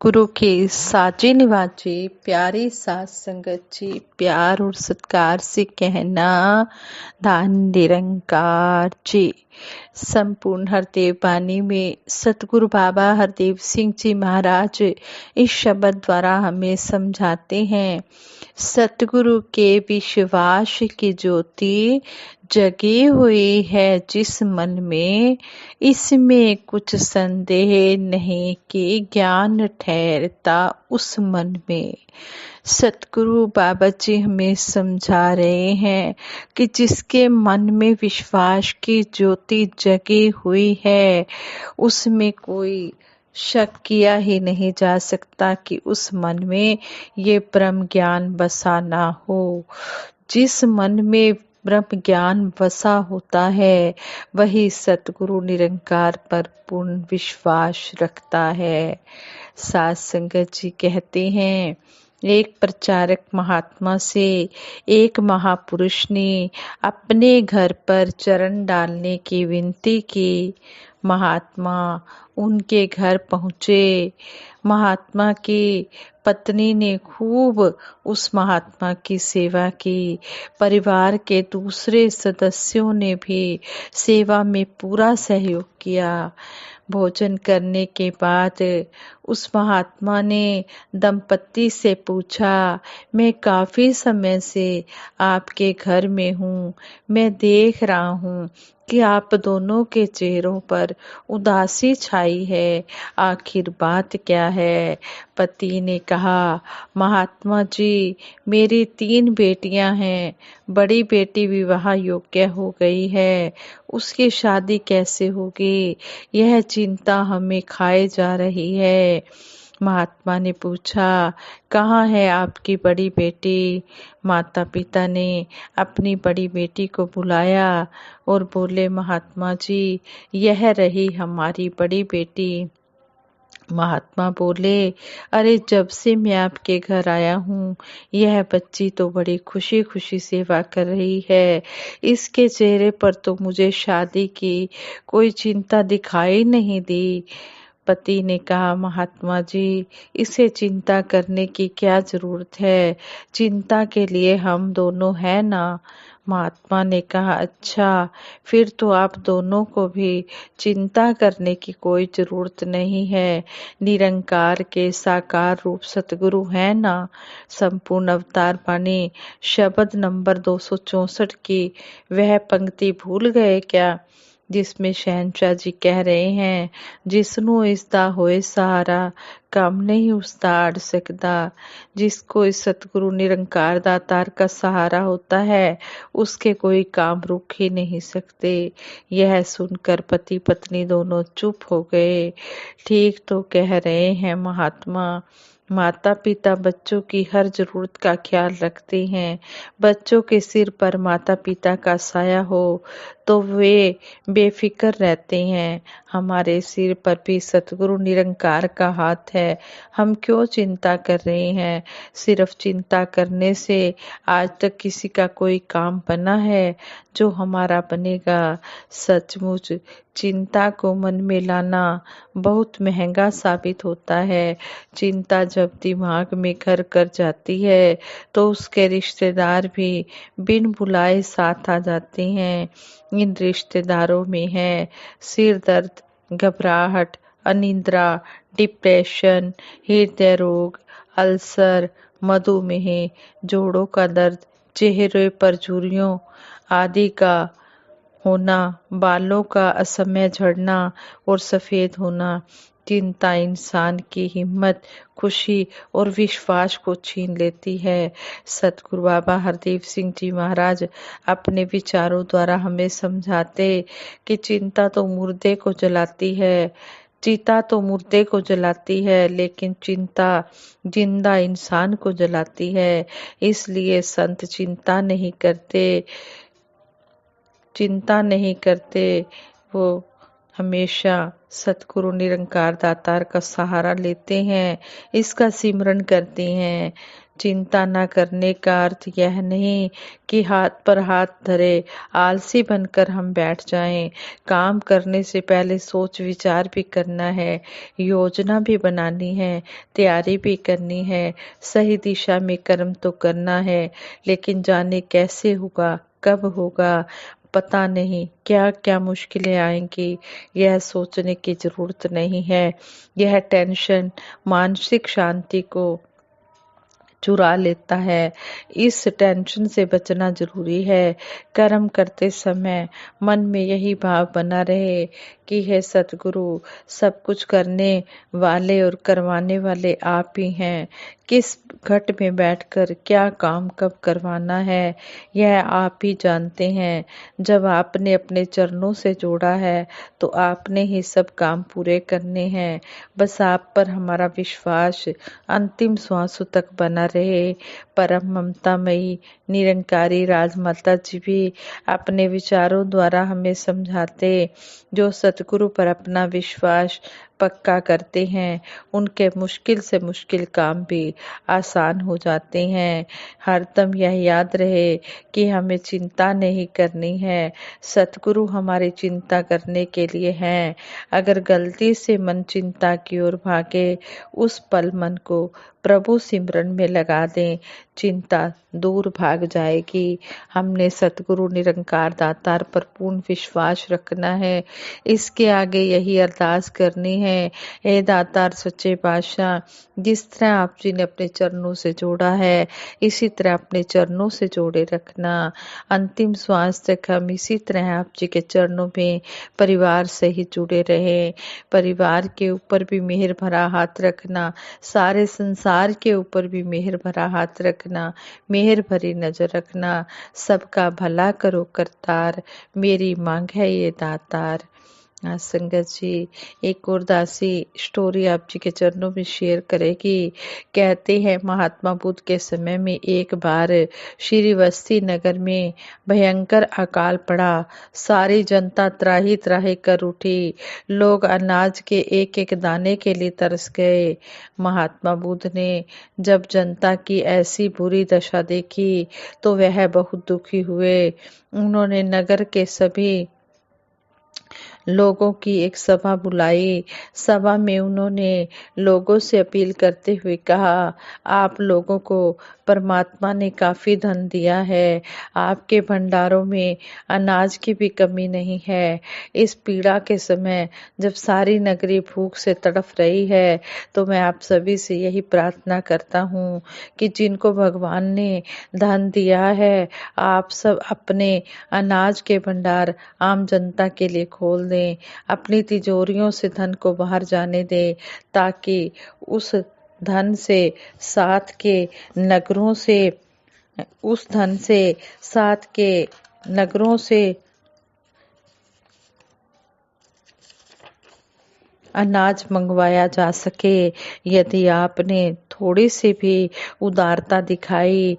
सतगुरु के साचे निवाचे प्यारे साथ संगत जी, प्यार और सत्कार से कहना धान निरंकार जी। संपूर्ण हरदेव बानी में सतगुरु बाबा हरदेव सिंह जी महाराज इस शब्द द्वारा हमें समझाते हैं, सतगुरु के विश्वास की ज्योति जगी हुई है जिस मन में, इसमें कुछ संदेह नहीं कि ज्ञान ठहरता उस मन में। सतगुरु बाबा जी हमें समझा रहे हैं कि जिसके मन में विश्वास की ज्योति जगी हुई है, उसमें कोई शक किया ही नहीं जा सकता कि उस मन में ये ब्रह्म ज्ञान बसा ना हो। जिस मन में ब्रह्म ज्ञान बसा होता है, वही सतगुरु निरंकार पर पूर्ण विश्वास रखता है। साथ संगत जी कहते हैं, एक प्रचारक महात्मा से एक महापुरुष ने अपने घर पर चरण डालने की विनती की। महात्मा उनके घर पहुँचे। महात्मा की पत्नी ने खूब उस महात्मा की सेवा की। परिवार के दूसरे सदस्यों ने भी सेवा में पूरा सहयोग किया। भोजन करने के बाद उस महात्मा ने दंपत्ति से पूछा, मैं काफी समय से आपके घर में हूँ, मैं देख रहा हूँ कि आप दोनों के चेहरों पर उदासी छाई है, आखिर बात क्या है? पति ने कहा, महात्मा जी, मेरी 3 बेटियां हैं, बड़ी बेटी विवाह योग्य हो गई है, उसकी शादी कैसे होगी, यह चिंता हमें खाए जा रही है। महात्मा ने पूछा, कहाँ है आपकी बड़ी बेटी? माता पिता ने अपनी बड़ी बेटी को बुलाया और बोले, महात्मा जी, यह रही हमारी बड़ी बेटी। महात्मा बोले, अरे जब से मैं आपके घर आया हूँ, यह बच्ची तो बड़ी खुशी खुशी सेवा कर रही है, इसके चेहरे पर तो मुझे शादी की कोई चिंता दिखाई नहीं दी। पति ने कहा, महात्मा जी, इसे चिंता करने की क्या जरूरत है, चिंता के लिए हम दोनों हैं ना। महात्मा ने कहा, अच्छा, फिर तो आप दोनों को भी चिंता करने की कोई जरूरत नहीं है, निरंकार के साकार रूप सतगुरु है ना। संपूर्ण अवतार बानी शब्द नंबर 264 की वह पंक्ति भूल गए क्या, जिसमें शहनशाह जी कह रहे हैं, जिसनों इसदा होए सहारा, काम नहीं उसदा अड़ सकदा। जिसको इस सतगुरु निरंकार दातार का सहारा होता है, उसके कोई काम रुक ही नहीं सकते। यह सुनकर पति पत्नी दोनों चुप हो गए। ठीक तो कह रहे हैं महात्मा, माता पिता बच्चों की हर जरूरत का ख्याल रखते हैं। बच्चों के सिर पर माता पिता का साया हो तो वे बेफिक्र रहते हैं। हमारे सिर पर भी सतगुरु निरंकार का हाथ है, हम क्यों चिंता कर रहे हैं? सिर्फ चिंता करने से आज तक किसी का कोई काम बना है जो हमारा बनेगा? सचमुच चिंता को मन में लाना बहुत महंगा साबित होता है। चिंता जब दिमाग में घर कर जाती है तो उसके रिश्तेदार भी बिन बुलाए साथ आ जाते हैं। इन रिश्तेदारों में है सिर दर्द, घबराहट, अनिद्रा, डिप्रेशन, हृदय रोग, अल्सर, मधुमेह, जोड़ों का दर्द, चेहरे पर झुर्रियों आदि का होना, बालों का असमय झड़ना और सफेद होना। चिंता इंसान की हिम्मत, खुशी और विश्वास को छीन लेती है। सतगुरु बाबा हरदेव सिंह जी महाराज अपने विचारों द्वारा हमें समझाते कि चिंता तो मुर्दे को जलाती है, चिता तो मुर्दे को जलाती है, लेकिन चिंता जिंदा इंसान को जलाती है। इसलिए संत चिंता नहीं करते, वो हमेशा सतगुरु निरंकार दातार का सहारा लेते हैं, इसका सिमरन करते हैं। चिंता न करने का अर्थ यह नहीं कि हाथ पर हाथ धरे आलसी बनकर हम बैठ जाएं। काम करने से पहले सोच विचार भी करना है, योजना भी बनानी है, तैयारी भी करनी है, सही दिशा में कर्म तो करना है, लेकिन जाने कैसे होगा, कब होगा, पता नहीं, क्या क्या मुश्किलें आएंगी, यह सोचने की जरूरत नहीं है। यह टेंशन मानसिक शांति को चुरा लेता है। इस टेंशन से बचना जरूरी है। कर्म करते समय मन में यही भाव बना रहे कि हे सतगुरु, सब कुछ करने वाले और करवाने वाले आप ही हैं। किस घट में बैठकर क्या काम कब करवाना है, यह आप ही जानते हैं। जब आपने अपने चरणों से जोड़ा है तो आपने ही सब काम पूरे करने हैं। बस आप पर हमारा विश्वास अंतिम श्वास तक बना रहे। परम ममतामयी निरंकारी राजमाता जी भी अपने विचारों द्वारा हमें समझाते, जो सतगुरु पर अपना विश्वास पक्का करते हैं उनके मुश्किल से मुश्किल काम भी आसान हो जाते हैं। हरदम यह याद रहे कि हमें चिंता नहीं करनी है, सतगुरु हमारी चिंता करने के लिए हैं। अगर गलती से मन चिंता की ओर भागे, उस पल मन को प्रभु सिमरन में लगा दें, चिंता दूर भाग जाएगी। हमने सतगुरु निरंकार दातार पर पूर्ण विश्वास रखना है। इसके आगे यही अरदास करनी है, हे दातार सच्चे पातशाह, जिस तरह आप जी ने अपने चरणों से जोड़ा है, इसी तरह अपने चरणों से जोड़े रखना। अंतिम श्वास तक हम इसी तरह आप जी के चरणों में परिवार से ही जुड़े रहे। परिवार के ऊपर भी मेहर भरा हाथ रखना, सारे संसार के ऊपर भी मेहर भरा हाथ रखना, मेहर भरी नजर रखना। सबका भला करो करतार, मेरी मांग है ये दातार। संगत जी, एक और दासी स्टोरी आप जी के चरणों में शेयर करेगी। कहते हैं महात्मा बुद्ध के समय में एक बार श्रीवस्ती नगर में भयंकर अकाल पड़ा। सारी जनता त्राही त्राही कर उठी। लोग अनाज के एक एक दाने के लिए तरस गए। महात्मा बुद्ध ने जब जनता की ऐसी बुरी दशा देखी तो वह बहुत दुखी हुए। उन्होंने नगर के सभी लोगों की एक सभा बुलाई। सभा में उन्होंने लोगों से अपील करते हुए कहा, आप लोगों को परमात्मा ने काफी धन दिया है, आपके भंडारों में अनाज की भी कमी नहीं है। इस पीड़ा के समय जब सारी नगरी भूख से तड़फ रही है, तो मैं आप सभी से यही प्रार्थना करता हूँ कि जिनको भगवान ने धन दिया है, आप सब अपने अनाज के भंडार आम जनता के लिए खोल दें, अपनी तिजोरियों से धन को बाहर जाने दें, ताकि उस धन से साथ के नगरों से उस धन से साथ के नगरों से अनाज मंगवाया जा सके। यदि आपने थोड़ी सी भी उदारता दिखाई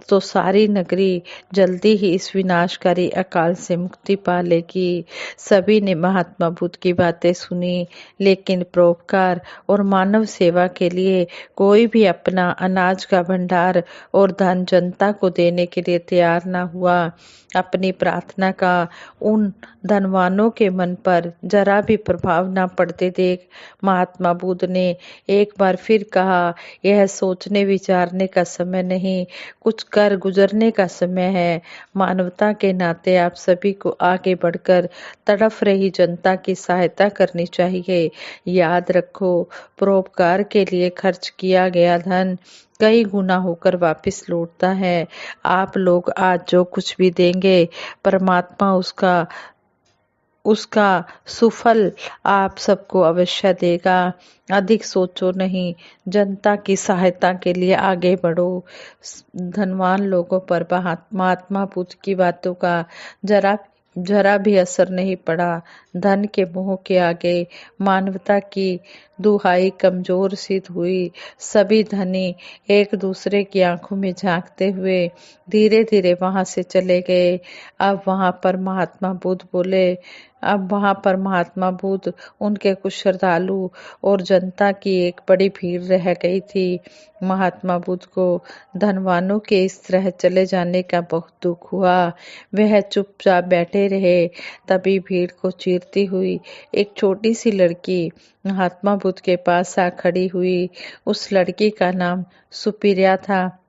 तो सारी नगरी जल्दी ही इस विनाशकारी अकाल से मुक्ति पा लेगी। सभी ने महात्मा बुद्ध की बातें सुनी, लेकिन परोपकार और मानव सेवा के लिए कोई भी अपना अनाज का भंडार और धन जनता को देने के लिए तैयार न हुआ। अपनी प्रार्थना का उन धनवानों के मन पर जरा भी प्रभाव न पड़ते देख महात्मा बुद्ध ने एक बार फिर कहा, यह सोचने विचारने का समय नहीं, कुछ कर गुजरने का समय है। मानवता के नाते आप सभी को आगे बढ़कर तड़फ रही जनता की सहायता करनी चाहिए। याद रखो, परोपकार के लिए खर्च किया गया धन कई गुना होकर वापस लौटता है। आप लोग आज जो कुछ भी देंगे, परमात्मा उसका सुफल आप सबको अवश्य देगा। अधिक सोचो नहीं, जनता की सहायता के लिए आगे बढ़ो। धनवान लोगों पर महात्मा बुद्ध की बातों का जरा भी असर नहीं पड़ा। धन के मोह के आगे मानवता की दुहाई कमजोर सिद्ध हुई। सभी धनी एक दूसरे की आंखों में झांकते हुए धीरे धीरे वहां से चले गए। अब वहां पर महात्मा बुद्ध बोले, अब वहां पर महात्मा बुद्ध, उनके कुछ श्रद्धालु और जनता की एक बड़ी भीड़ रह गई थी। महात्मा बुद्ध को धनवानों के इस तरह चले जाने का बहुत दुख हुआ। वह चुपचाप बैठे रहे। तभी भीड़ को चीरती हुई एक छोटी सी लड़की महात्मा बुद्ध के पास आ खड़ी हुई। उस लड़की का नाम सुपीरिया था।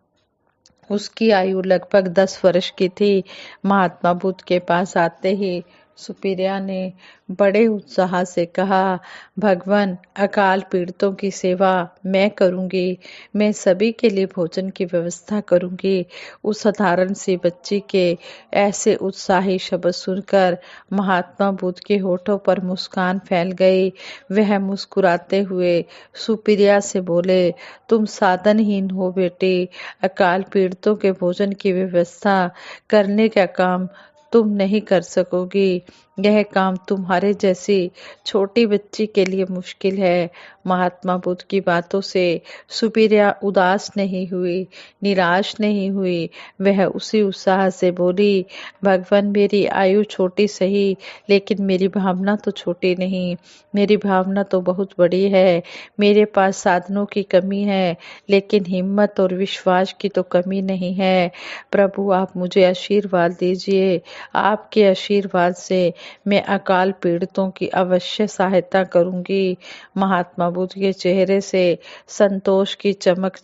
उसकी आयु लगभग 10 वर्ष की थी। महात्मा बुद्ध के पास आते ही सुपीरिया ने बड़े उत्साह से कहा, भगवान, अकाल पीड़ितों की सेवा मैं करूंगी। मैं सभी के लिए भोजन की व्यवस्था करूंगी। उस साधारण सी बच्ची के ऐसे उत्साही शब्द सुनकर महात्मा बुद्ध के होठों पर मुस्कान फैल गई। वह मुस्कुराते हुए सुपीरिया से बोले, तुम साधनहीन हो बेटी। अकाल पीड़ितों के भोजन की व्यवस्था करने का काम तुम नहीं कर सकोगी। यह काम तुम्हारे जैसी छोटी बच्ची के लिए मुश्किल है। महात्मा बुद्ध की बातों से सुपीरिया उदास नहीं हुई, निराश नहीं हुई। वह उसी उत्साह से बोली, भगवान, मेरी आयु छोटी सही, लेकिन मेरी भावना तो छोटी नहीं। मेरी भावना तो बहुत बड़ी है। मेरे पास साधनों की कमी है, लेकिन हिम्मत और विश्वास की तो कमी नहीं है। प्रभु, आप मुझे आशीर्वाद दीजिए। आपके आशीर्वाद से मैं अकाल पीड़ितों की अवश्य सहायता करूंगी। महात्मा बुद्ध के चेहरे से संतोष की चमक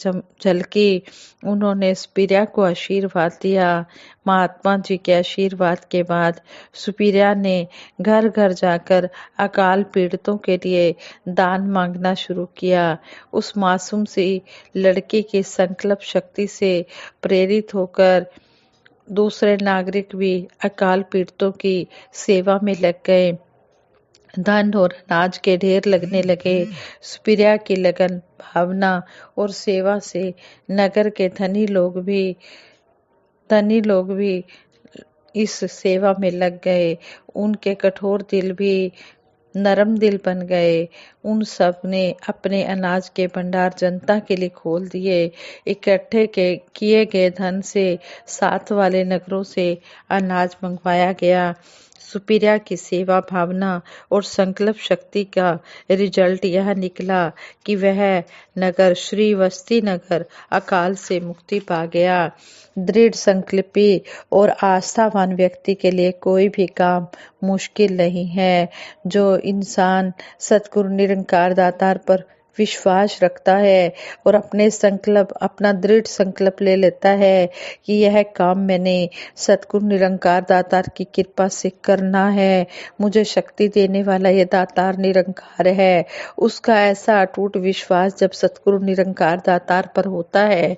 झलकी। उन्होंने सुपीरिया को आशीर्वाद दिया। महात्मा जी के आशीर्वाद के बाद सुपीरिया ने घर घर जाकर अकाल पीड़ितों के लिए दान मांगना शुरू किया। उस मासूम सी लड़की की संकल्प शक्ति से प्रेरित होकर दूसरे नागरिक भी अकाल पीड़ितों की सेवा में लग गए। धन और अनाज के ढेर लगने लगे। सुपीरिया की लगन, भावना और सेवा से नगर के धनी लोग भी इस सेवा में लग गए। उनके कठोर दिल भी नरम दिल बन गए। उन सब ने अपने अनाज के भंडार जनता के लिए खोल दिए। इकट्ठे किए गए धन से साथ वाले नगरों से अनाज मंगवाया गया। सुपीरिया की सेवा भावना और संकल्प शक्ति का रिजल्ट यह निकला कि वह नगर श्रीवस्ती नगर अकाल से मुक्ति पा गया। दृढ़ संकल्पी और आस्थावान व्यक्ति के लिए कोई भी काम मुश्किल नहीं है। जो इंसान सतगुरु निरंकार दातार पर विश्वास रखता है और अपना दृढ़ संकल्प ले लेता है कि यह काम मैंने सतगुरु निरंकार दातार की कृपा से करना है, मुझे शक्ति देने वाला ये दातार निरंकार है। उसका ऐसा अटूट विश्वास जब सतगुरु निरंकार दातार पर होता है,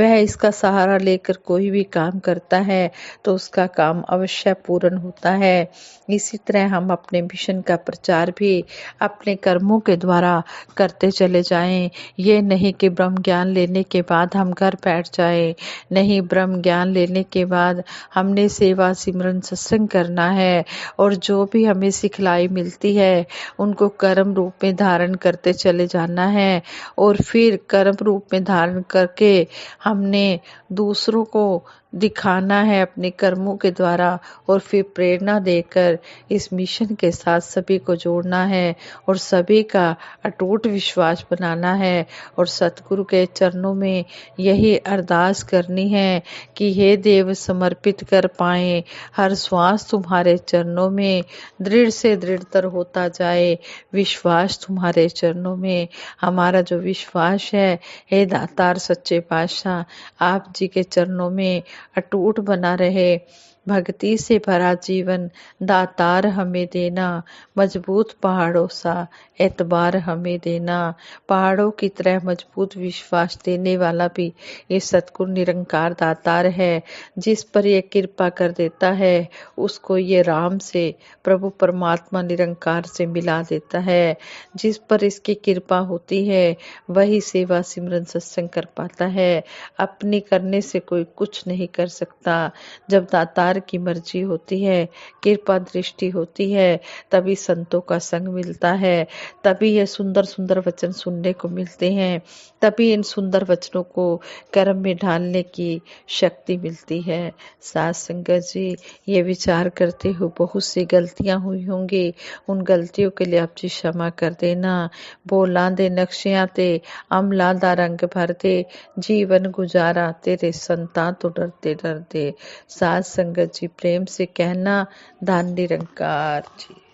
वह इसका सहारा लेकर कोई भी काम करता है तो उसका काम अवश्य पूर्ण होता है। इसी तरह हम अपने मिशन का प्रचार भी अपने कर्मों के द्वारा करते चले जाएं। ये नहीं कि ब्रह्म ज्ञान लेने के बाद हम घर बैठ जाएं। नहीं, ब्रह्म ज्ञान लेने के बाद हमने सेवा सिमरन सत्संग करना है और जो भी हमें सिखलाई मिलती है उनको कर्म रूप में धारण करते चले जाना है। और फिर कर्म रूप में धारण करके हमने दूसरों को दिखाना है अपने कर्मों के द्वारा और फिर प्रेरणा देकर इस मिशन के साथ सभी को जोड़ना है और सभी का अटूट विश्वास बनाना है और सतगुरु के चरणों में यही अरदास करनी है कि हे देव, समर्पित कर पाए हर श्वास तुम्हारे चरणों में दृढ़ से दृढ़तर होता जाए। विश्वास तुम्हारे चरणों में, हमारा जो विश्वास है हे दातार सच्चे पातशाह, आप जी के चरणों में अटूट बना रहे। भक्ति से भरा जीवन दातार हमें देना, मजबूत पहाड़ों सा एतबार हमें देना। पहाड़ों की तरह मजबूत विश्वास देने वाला भी ये सतगुरु निरंकार दातार है। जिस पर ये कृपा कर देता है उसको ये राम से, प्रभु परमात्मा निरंकार से मिला देता है। जिस पर इसकी कृपा होती है वही सेवा सिमरन सत्संग कर पाता है। अपनी करने से कोई कुछ नहीं कर सकता। जब दातार सरकार की मर्जी होती है, कृपा दृष्टि होती है, तभी संतों का संग मिलता है, तभी ये सुंदर सुंदर वचन सुनने को मिलते हैं, तभी इन सुंदर वचनों को कर्म में ढालने की शक्ति मिलती है। साथ संगत जी, ये विचार करते हो बहुत सी गलतियां हुई होंगी, उन गलतियों के लिए आप जी क्षमा कर देना। बोला दे नक्शियां ते अमला दा रंग भर दे, जीवन गुजारा तेरे संता तो डरते डरते। साथ संगत जी, प्रेम से कहना, धन निरंकार जी।